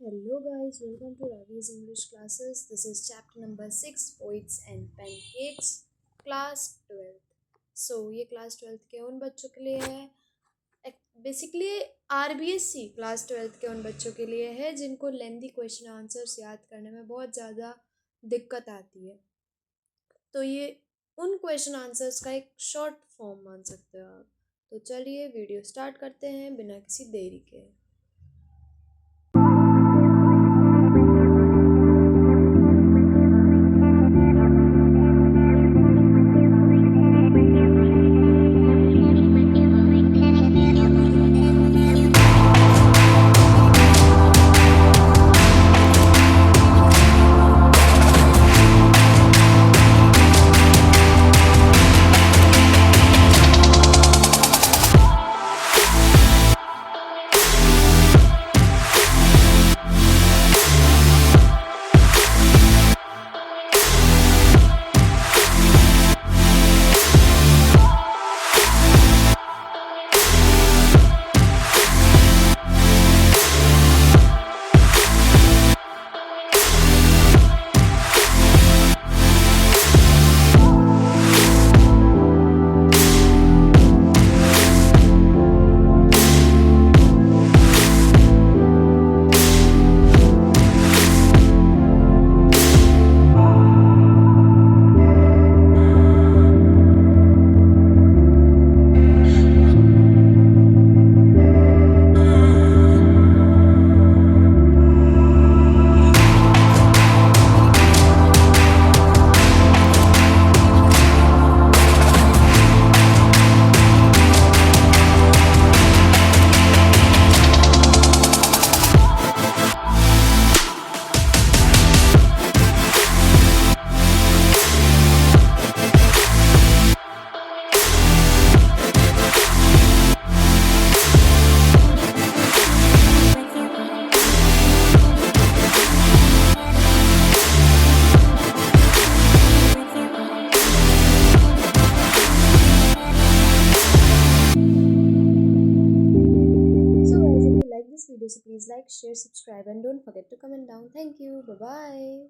Hello guys, welcome to Raavi's English classes. This is chapter number 6 Poets and Pancakes, class 12th. So ये class 12th के उन बच्चों के लिए है, बेसिकली आरबीएससी क्लास 12th के उन बच्चों के लिए है जिनको लेंदी क्वेश्चन आंसर्स याद करने में बहुत ज़्यादा दिक्कत आती है। तो ये उन क्वेश्चन आंसर्स का एक शॉर्ट फॉर्म मान सकते हो आप। तो चलिए वीडियो स्टार्ट करते हैं बिना किसी देरी के। Like this video, so please like, share, subscribe and don't forget to comment down. Thank you. Bye bye.